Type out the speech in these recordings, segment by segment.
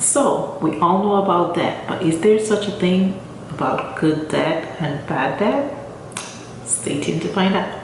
So, we all know about debt, but is there such a thing about good debt and bad debt? Stay tuned to find out.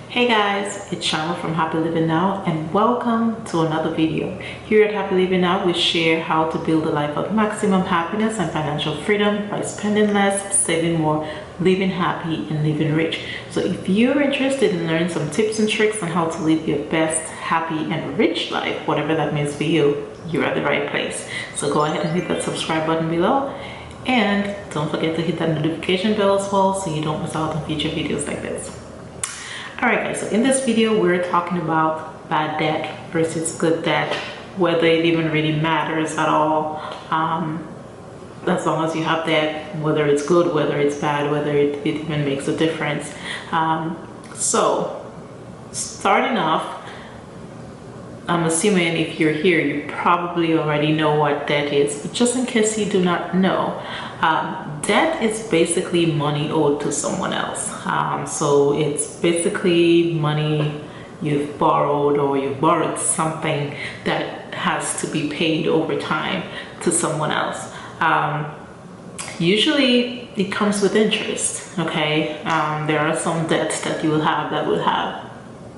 Hey guys, it's Shama from Happy Living Now and welcome to another video. Here at Happy Living Now, we share how to build a life of maximum happiness and financial freedom by spending less, saving more, living happy and living rich. So if you're interested in learning some tips and tricks on how to live your best, happy and rich life, whatever that means for you, you're at the right place. So go ahead and hit that subscribe button below and don't forget to hit that notification bell as well so you don't miss out on future videos like this. Alright guys, so in this video we're talking about bad debt versus good debt, whether it even really matters at all, as long as you have debt, whether it's good, whether it's bad, whether it even makes a difference. So starting off, I'm assuming if you're here you probably already know what debt is, but just in case you do not know, debt is basically money owed to someone else. So it's basically money you've borrowed, or you've borrowed something that has to be paid over time to someone else. Usually it comes with interest, okay? There are some debts that you will have that will have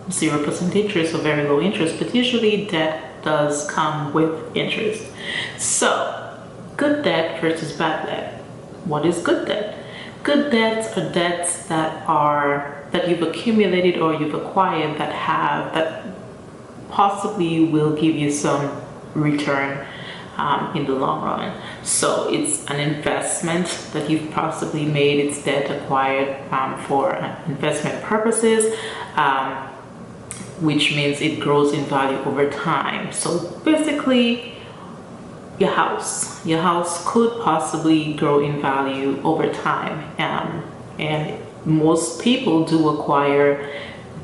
0% interest or very low interest, but usually debt does come with interest. So good debt versus bad debt. What is good debt? Good debts are debts that you've accumulated or you've acquired that possibly will give you some return in the long run. So it's an investment that you've possibly made. It's debt acquired for investment purposes, which means it grows in value over time. So basically, your house could possibly grow in value over time, and most people do acquire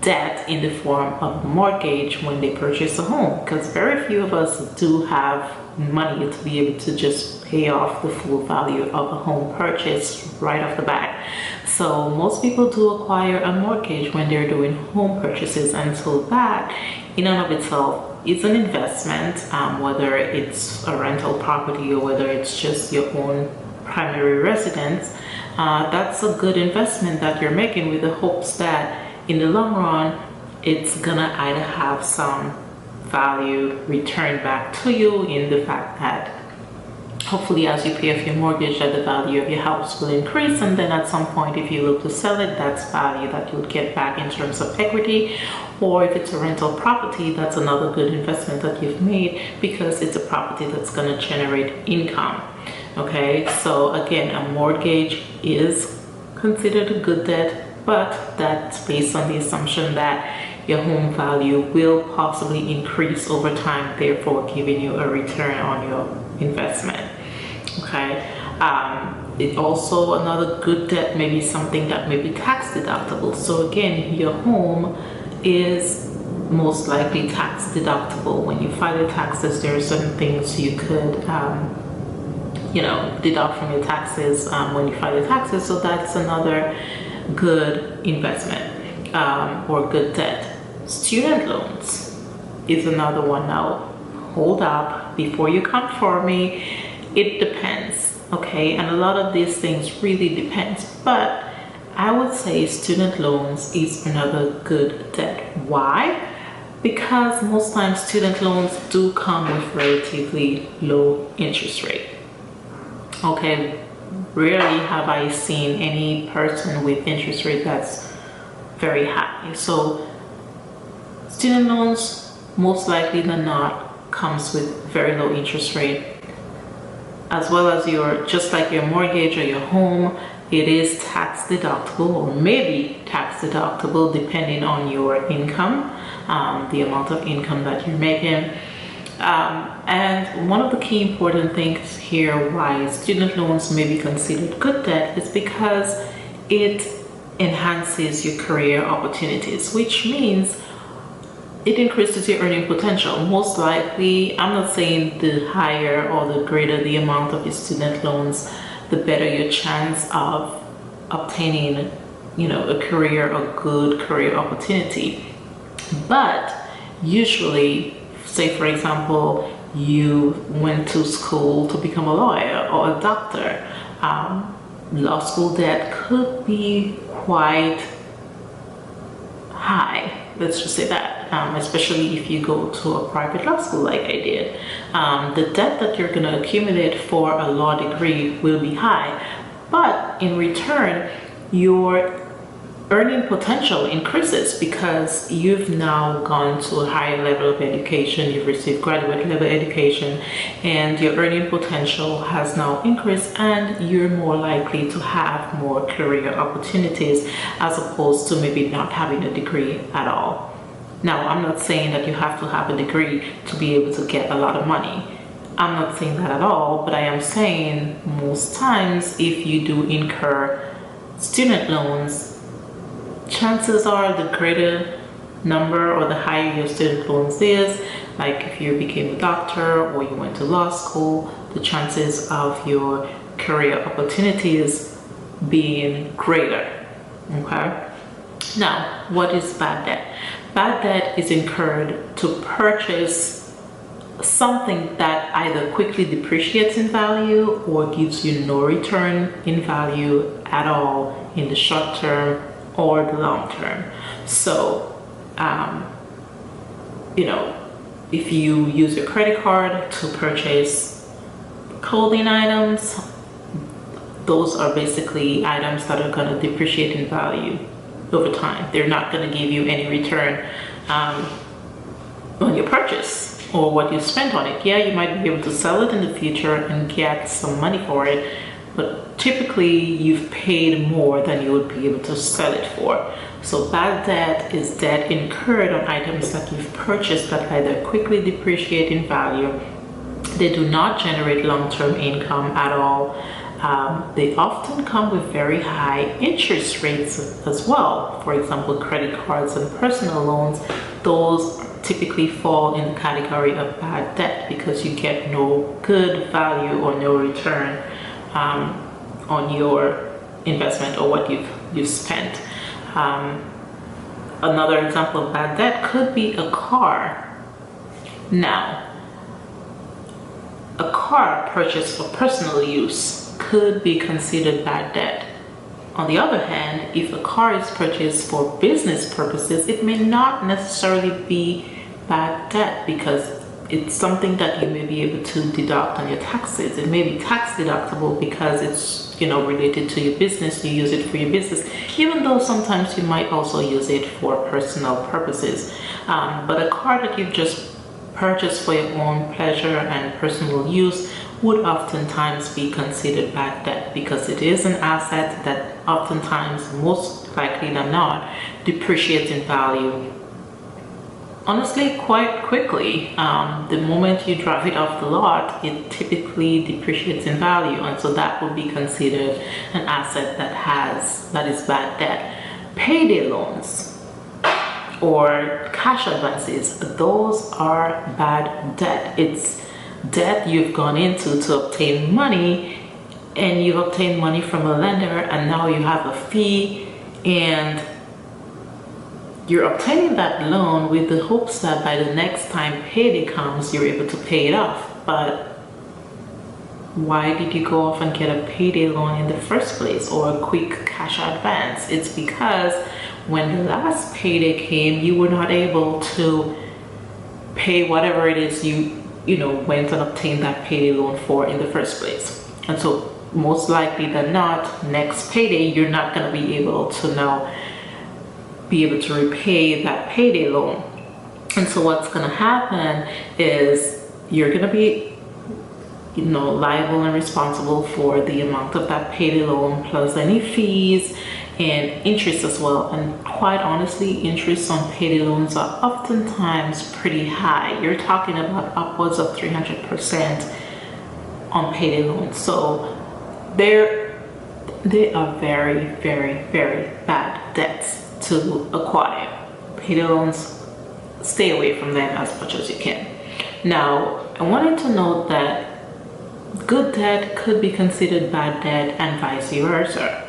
debt in the form of mortgage when they purchase a home, because very few of us do have money to be able to just pay off the full value of a home purchase right off the bat. So most people do acquire a mortgage when they're doing home purchases, and so that in and of itself is an investment, whether it's a rental property or whether it's just your own primary residence. That's a good investment that you're making with the hopes that in the long run it's gonna either have some value returned back to you, in the fact that hopefully as you pay off your mortgage that the value of your house will increase, and then at some point if you look to sell it, that's value that you would get back in terms of equity. Or if it's a rental property, that's another good investment that you've made, because it's a property that's going to generate income. Okay, so again, a mortgage is considered a good debt, but that's based on the assumption that your home value will possibly increase over time, therefore giving you a return on your investment. Okay, it also, another good debt may be something that may be tax deductible. So again, your home is most likely tax deductible. When you file your taxes, there are certain things you could deduct from your taxes when you file your taxes. So that's another good investment or good debt. Student loans is another one. Now hold up, before you come for me, it depends, okay? And a lot of these things really depends, but I would say student loans is another good debt. Why? Because most times student loans do come with relatively low interest rate. Okay, rarely have I seen any person with interest rate that's very high. So student loans, most likely than not, comes with very low interest rate, as well as just like your mortgage or your home. It is tax deductible, or maybe tax deductible depending on your income, the amount of income that you're making. And one of the key important things here why student loans may be considered good debt is because it enhances your career opportunities, which means it increases your earning potential. Most likely, I'm not saying the higher or the greater the amount of your student loans, the better your chance of obtaining, a career, a good career opportunity. But usually, say for example, you went to school to become a lawyer or a doctor, law school debt could be quite high. Let's just say that, especially if you go to a private law school like I did. The debt that you're going to accumulate for a law degree will be high, but in return, your earning potential increases because you've now gone to a higher level of education, you've received graduate level education, and your earning potential has now increased, and you're more likely to have more career opportunities as opposed to maybe not having a degree at all. Now, I'm not saying that you have to have a degree to be able to get a lot of money. I'm not saying that at all, but I am saying most times if you do incur student loans, chances are the greater number or the higher your student loans is, like if you became a doctor or you went to law school, the chances of your career opportunities being greater. Okay? Now, what is bad debt? Bad debt is incurred to purchase something that either quickly depreciates in value or gives you no return in value at all in the short term or the long term. So, if you use your credit card to purchase clothing items, those are basically items that are going to depreciate in value over time. They're not going to give you any return on your purchase or what you spent on it. Yeah, you might be able to sell it in the future and get some money for it, but typically you've paid more than you would be able to sell it for. So bad debt is debt incurred on items that you've purchased that either quickly depreciate in value, they do not generate long-term income at all. They often come with very high interest rates as well. For example, credit cards and personal loans, those typically fall in the category of bad debt because you get no good value or no return on your investment or what you've spent. Another example of bad debt could be a car. Now, a car purchased for personal use could be considered bad debt. On the other hand, if a car is purchased for business purposes, it may not necessarily be bad debt because it's something that you may be able to deduct on your taxes. It may be tax deductible because it's related to your business. You use it for your business, even though sometimes you might also use it for personal purposes. But a car that you've just purchased for your own pleasure and personal use would oftentimes be considered bad debt because it is an asset that oftentimes, most likely than not, depreciates in value. Honestly, quite quickly. The moment you drive it off the lot, it typically depreciates in value, and so that would be considered an asset that is bad debt. Payday loans or cash advances, those are bad debt. It's debt you've gone into to obtain money, and you've obtained money from a lender, and now you have a fee, and you're obtaining that loan with the hopes that by the next time payday comes, you're able to pay it off. But why did you go off and get a payday loan in the first place, or a quick cash advance? It's because when the last payday came, you were not able to pay whatever it is you went and obtained that payday loan for in the first place. And so most likely than not, next payday, you're not going to be able to now be able to repay that payday loan. And so what's going to happen is you're going to be liable and responsible for the amount of that payday loan plus any fees and interest as well. And quite honestly, interest on payday loans are oftentimes pretty high. You're talking about upwards of 300% on payday loans. So they are very, very, very bad debts to acquire. Payday loans, stay away from them as much as you can. Now, I wanted to note that good debt could be considered bad debt and vice versa.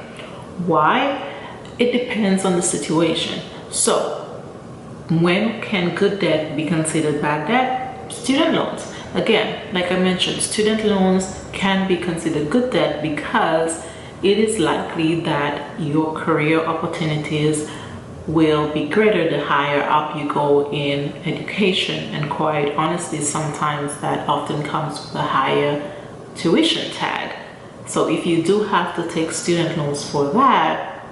Why? It depends on the situation. So, when can good debt be considered bad debt? Student loans. Again, like I mentioned, student loans can be considered good debt because it is likely that your career opportunities will be greater the higher up you go in education, and quite honestly, sometimes that often comes with a higher tuition tag. So if you do have to take student loans for that,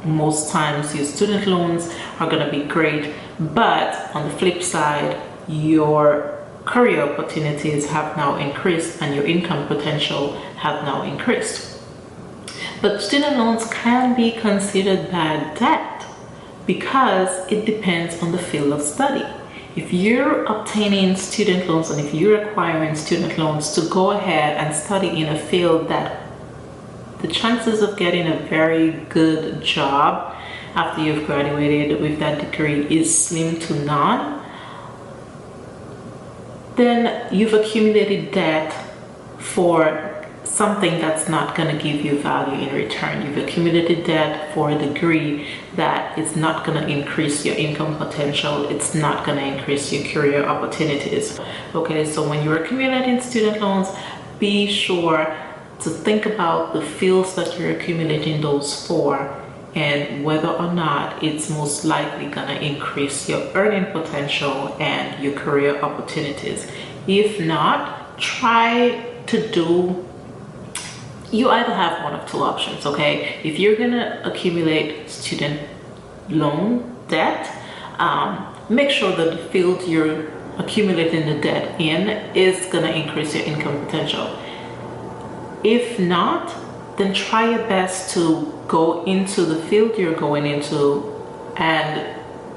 most times your student loans are going to be great, but on the flip side, your career opportunities have now increased and your income potential have now increased. But student loans can be considered bad debt because it depends on the field of study. If you're obtaining student loans and if you're acquiring student loans to go ahead and study in a field that the chances of getting a very good job after you've graduated with that degree is slim to none, then you've accumulated debt for something that's not going to give you value in return. You've accumulated debt for a degree that is not going to increase your income potential. It's not going to increase your career opportunities. Okay, so when you're accumulating student loans, be sure to think about the fields that you're accumulating those for and whether or not it's most likely going to increase your earning potential and your career opportunities. If not, try to do, you either have one of two options, okay? If you're going to accumulate student loan debt, make sure that the field you're accumulating the debt in is going to increase your income potential. If not, then try your best to go into the field you're going into and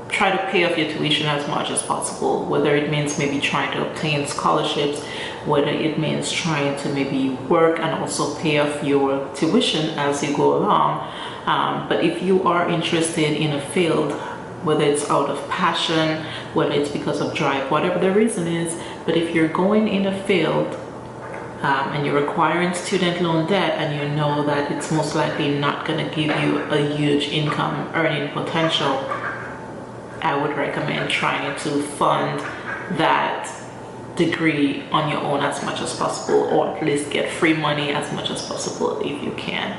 try to pay off your tuition as much as possible, whether it means maybe trying to obtain scholarships, whether it means trying to maybe work and also pay off your tuition as you go along. But if you are interested in a field, whether it's out of passion, whether it's because of drive, whatever the reason is, but if you're going in a field and you're acquiring student loan debt and you know that it's most likely not going to give you a huge income earning potential, I would recommend trying to fund that degree on your own as much as possible, or at least get free money as much as possible if you can.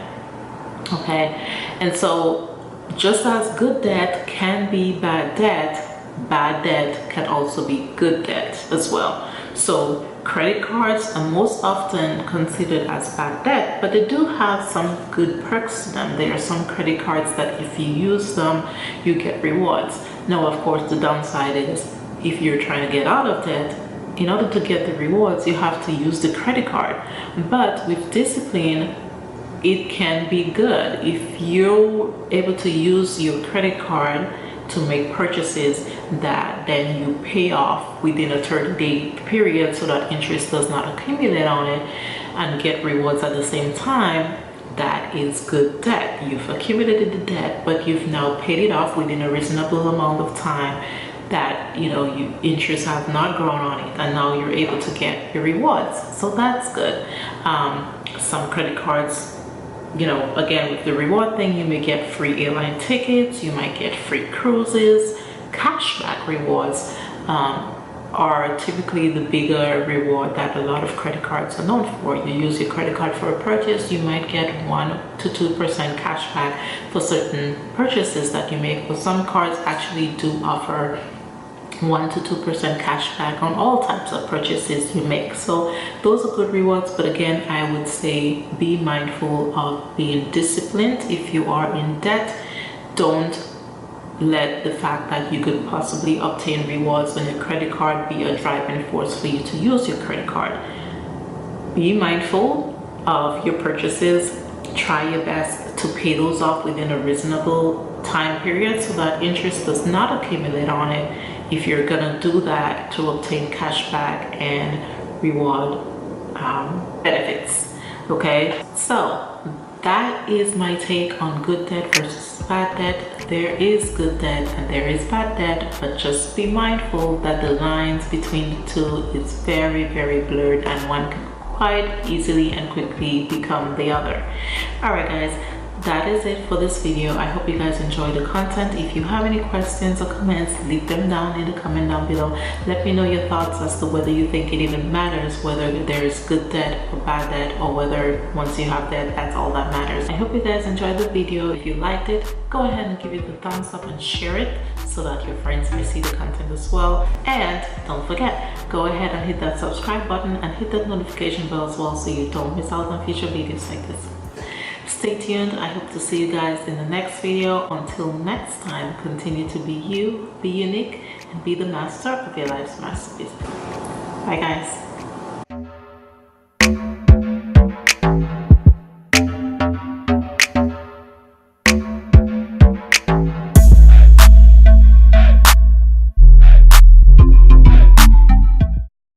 Okay, and so just as good debt can be bad debt can also be good debt as well. So credit cards are most often considered as bad debt, but they do have some good perks to them. There are some credit cards that if you use them, you get rewards. Now, of course, the downside is if you're trying to get out of debt, in order to get the rewards, you have to use the credit card. But with discipline, it can be good. If you're able to use your credit card to make purchases that then you pay off within a 30-day period so that interest does not accumulate on it, and get rewards at the same time, that is good debt. You've accumulated the debt, but you've now paid it off within a reasonable amount of time that your interest has not grown on it, and now you're able to get your rewards. So that's good. Some credit cards, again, with the reward thing, you may get free airline tickets, you might get free cruises. Cashback rewards are typically the bigger reward that a lot of credit cards are known for. You use your credit card for a purchase, you might get 1 to 2% cashback for certain purchases that you make. But some cards actually do offer 1 to 2% cashback on all types of purchases you make. So those are good rewards, but again, I would say be mindful of being disciplined. If you are in debt, don't let the fact that you could possibly obtain rewards on your credit card be a driving force for you to use your credit card. Be mindful of your purchases. Try your best to pay those off within a reasonable time period so that interest does not accumulate on it if you're gonna do that to obtain cashback and reward benefits. Okay, so that is my take on good debt versus bad debt. There is good debt and there is bad debt, but just be mindful that the lines between the two is very, very blurred, and one can quite easily and quickly become the other. Alright guys, that is it for this video. I hope you guys enjoyed the content. If you have any questions or comments, leave them down in the comment down below. Let me know your thoughts as to whether you think it even matters whether there is good debt or bad debt, or whether once you have debt, that's all that matters. I hope you guys enjoyed the video. If you liked it, go ahead and give it the thumbs up and share it so that your friends may see the content as well. And don't forget, go ahead and hit that subscribe button and hit that notification bell as well so you don't miss out on future videos like this. Stay tuned. I hope to see you guys in the next video. Until next time, continue to be you, be unique, and be the master of your life's masterpiece. Bye guys.